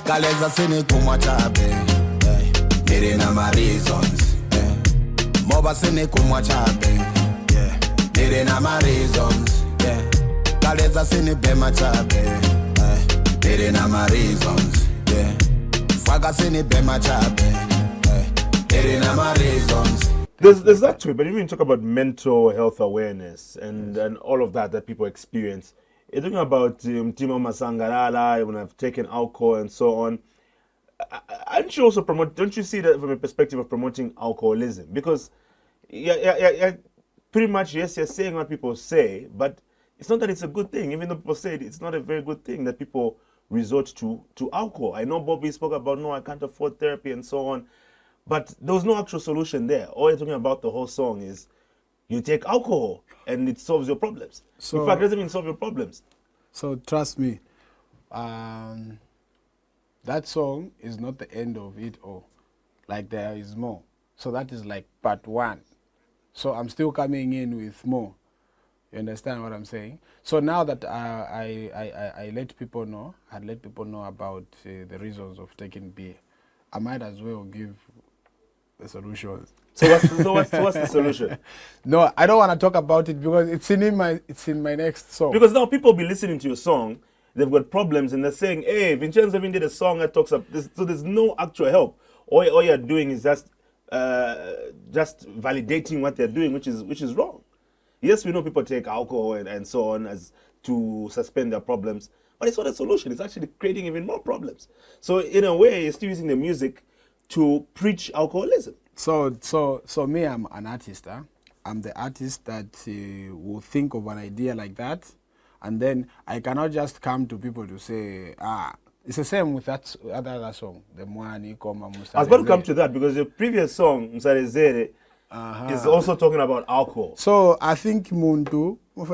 Kaleza sini kumwachabe Niri na my reasons Moba sini kumwachabe Niri na my reasons Kaleza sini bema chabe Niri na my reasons Faga sini bema chabe Niri na my reasons. There's that to it, but when you talk about mental health awareness and all of that people experience, you're talking about Timo Masangarala, when I've taken alcohol and so on. Aren't you also don't you see that from a perspective of promoting alcoholism? Because pretty much, yes, you're saying what people say, but it's not that it's a good thing. Even though people say it's not a very good thing that people resort to alcohol. I know Bobby spoke about, no, I can't afford therapy and so on. But there was no actual solution there. All you're talking about the whole song is you take alcohol and it solves your problems. So, in fact, it doesn't even solve your problems. So trust me, that song is not the end of it all. Like there is more. So that is like part one. So I'm still coming in with more. You understand what I'm saying? So now that I let people know, about the reasons of taking beer, I might as well give the solutions. So what's the solution? No, I don't want to talk about it because it's in my next song. Because now people be listening to your song, they've got problems and they're saying, hey, Vinchenzo even did a song that talks about this. So there's no actual help. All you're doing is just validating what they're doing, which is wrong. Yes, we know people take alcohol and so on as to suspend their problems, but it's not a solution. It's actually creating even more problems. So in a way, you're still using the music to preach alcoholism. So me, I'm an artist. Huh? I'm the artist that will think of an idea like that, and then I cannot just come to people to say, it's the same with that other song, the Mwani Koma Musarezere. I was about to come to that because the previous song, Musarezere, is also talking about alcohol. So I think Muntu, is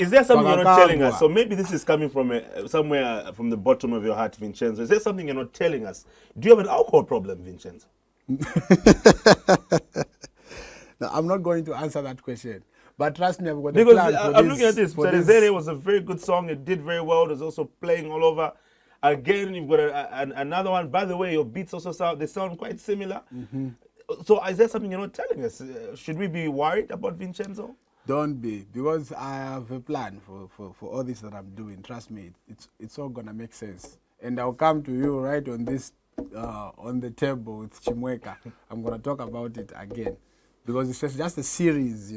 there something you're not telling us? So maybe this is coming from somewhere from the bottom of your heart, Vinchenzo. Is there something you're not telling us? Do you have an alcohol problem, Vinchenzo? No, I'm not going to answer that question. But trust me, I've got because a plan I'm looking at this. Sarezere was a very good song. It did very well. It was also playing all over. Again, you've got another one. By the way, your beats also sound quite similar. Mm-hmm. So is there something you're not telling us? Should we be worried about Vinchenzo? Don't be, because I have a plan for all this that I'm doing. Trust me, it's all gonna make sense. And I'll come to you right on this on the table with Chimweka. I'm gonna talk about it again. Because it's just a series,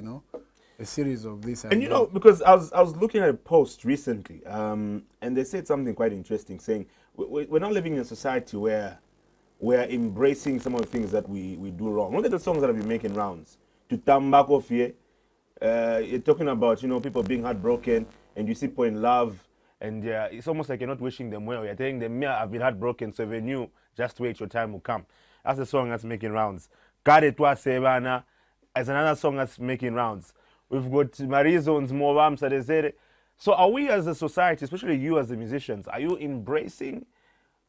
a series of this. And because I was looking at a post recently, and they said something quite interesting, saying we're not living in a society where we're embracing some of the things that we do wrong. Look at the songs that have been making rounds. To Tambako Fie, you're talking about people being heartbroken, and you see people in love, and it's almost like you're not wishing them well. You're telling them, "Yeah, I've been heartbroken, so if you're new, just wait, your time will come." That's the song that's making rounds. Kare Twa Sebana is another song that's making rounds. We've got Marizon's Movam Sarezere. So are we as a society, especially you as the musicians, are you embracing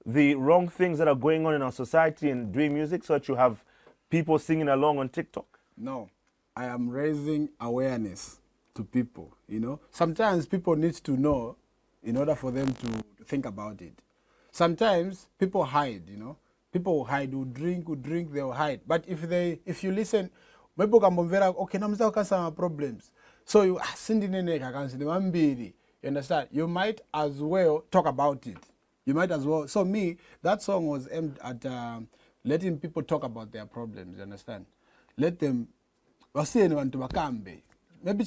the wrong things that are going on in our society and doing music so that you have people singing along on TikTok? No, I am raising awareness to people, Sometimes people need to know in order for them to think about it. Sometimes people hide, People will hide, will drink, they'll hide. But if you listen, maybe okay, namza some problems. So you understand? You might as well talk about it. You might as well. So me, that song was aimed at letting people talk about their problems, you understand? Let them maybe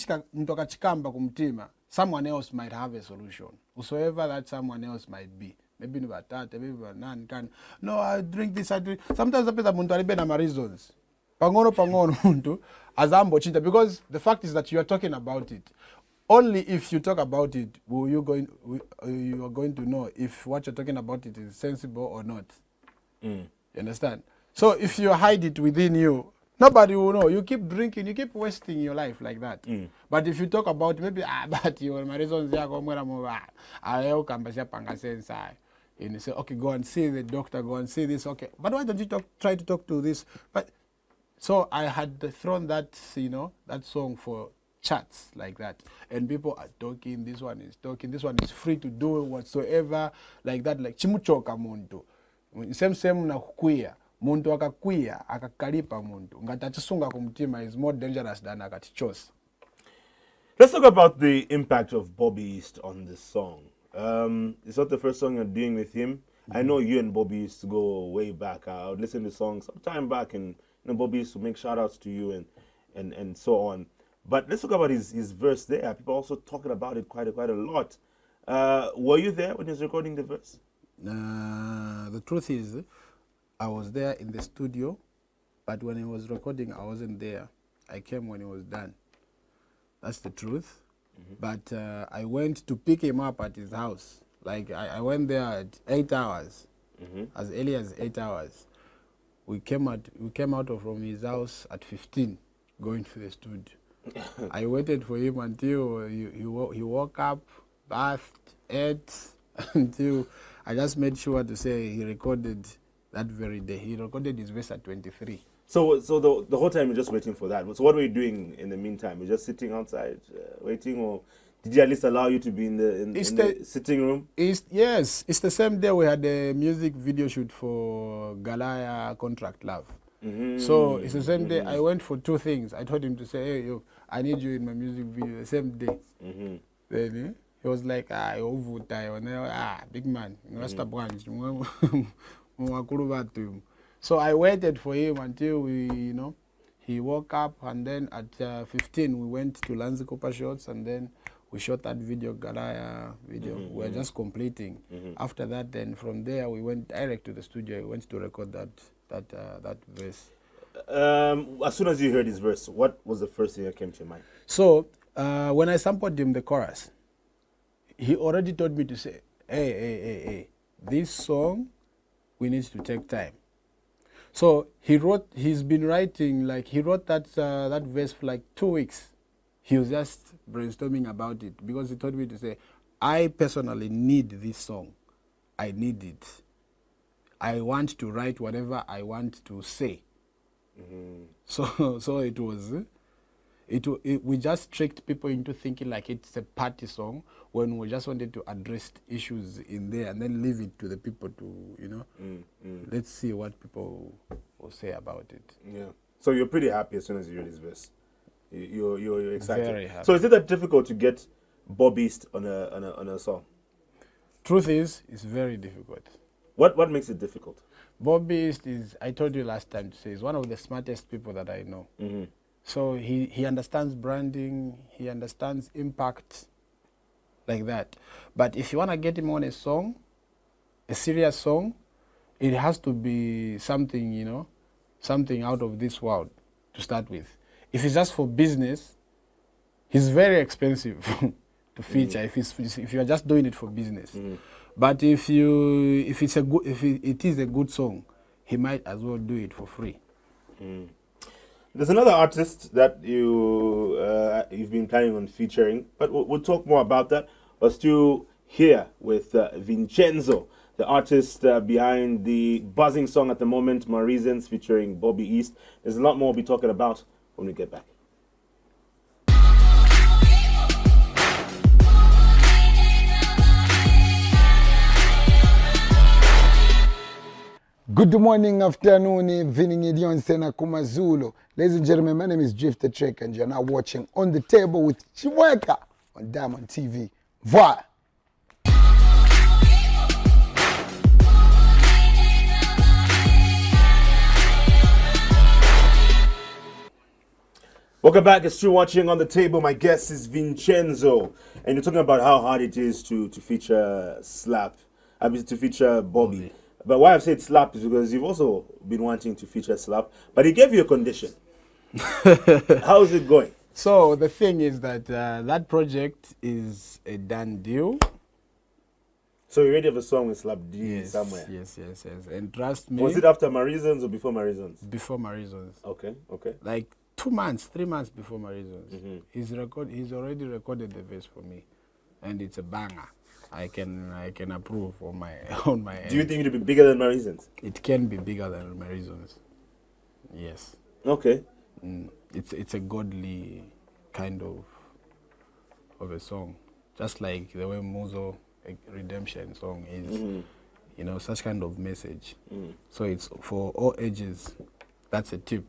someone else might have a solution. Whosoever that someone else might be. Maybe no, I drink this, I drink. Sometimes I put my reasons. Because the fact is that you are talking about it. Only if you talk about it you are going to know if what you're talking about it is sensible or not. You understand? So if you hide it within you, nobody will know. You keep drinking, you keep wasting your life like that. But if you talk about maybe but my reasons and you say, okay, go and see the doctor, go and see this, okay. But why don't you try to talk to this? But so I had thrown that, that song for charts like that, and people are talking. This one is talking. This one is free to do whatsoever like that. Like chimuchoka muntu, same na kukwia muntu akakwia akakalipa muntu ngatachisunga kumtima is more dangerous than akatichosa. Let's talk about the impact of Bobby East on this song. It's not the first song you're doing with him. I know you and Bobby used to go way back. I would listen to songs some time back, and Bobby used to make shout outs to you and so on. But let's talk about his verse there. People are also talking about it quite a lot. Were you there when he was recording the verse? The truth is, I was there in the studio, but when he was recording, I wasn't there. I came when he was done. That's the truth. But I went to pick him up at his house. Like I went there at 8 hours, as early as 8 hours. We came out from his house at 15, going to the studio. I waited for him until he woke up, bathed, ate, until I just made sure to say he recorded that very day. He recorded his verse at 23. So the whole time you're just waiting for that. So what were you doing in the meantime? You're just sitting outside waiting, or did he at least allow you to be in the sitting room? Yes, it's the same day we had a music video shoot for Galaya Contract Love. So it's the same day. I went for two things. I told him to say, hey, yo, I need you in my music video the same day. Then he was like, big man, so I waited for him until he woke up, and then at 15 we went to Lanzi Copper Shots, and then we shot that video, Galaya video. We were just completing. After that, then from there we went direct to the studio. We went to record that verse. As soon as you heard his verse, what was the first thing that came to your mind? So when I sampled him the chorus, he already told me to say, hey, this song, we need to take time. So he's been writing, like he wrote that verse for like 2 weeks. He was just brainstorming about it because he told me to say, I personally need this song. I need it. I want to write whatever I want to say. So it was, we just tricked people into thinking like it's a party song when we just wanted to address issues in there and then leave it to the people to, let's see what people will say about it. Yeah. So you're pretty happy as soon as you heard his verse. You're excited. Very happy. So is it that difficult to get Bobby East on a song? Truth is, it's very difficult. What makes it difficult? Bobby East is, I told you last time to say, is one of the smartest people that I know. So he understands branding, he understands impact, like that. But if you want to get him on a song, a serious song, it has to be something, something out of this world to start with. If it's just for business, he's very expensive to feature. If you're just doing it for business, but if it is a good song, he might as well do it for free. There's another artist that you've been planning on featuring, but we'll talk more about that. We're still here with Vinchenzo, the artist behind the buzzing song at the moment, My Reasons, featuring Bobby East. There's a lot more we'll be talking about when we get back. Good morning, afternoon, evening, Sena Kumazulu. Ladies and gentlemen, my name is Drifter Trek, and you're now watching On the Table with Chimweka on Diamond TV. Voilà. Welcome back. It's still watching On the Table. My guest is Vinchenzo, and you're talking about how hard it is to feature to feature Bobby. But why I've said Slap is because you've also been wanting to feature Slap, but he gave you a condition. How is it going? So the thing is that that project is a done deal. So you already have a song with Slap D somewhere? Yes. And trust me. Was it after My Reasons or before My Reasons? Before My Reasons. Okay. Like 2 months, 3 months before My Reasons. He's already recorded the verse for me, and it's a banger. I can approve on my end. Do you think it'll be bigger than My Reasons? It can be bigger than My Reasons. Yes. Okay. It's a godly kind of of a song, just like the way Muzo a Redemption song is, you know, such kind of message. So it's for all ages. That's a tip.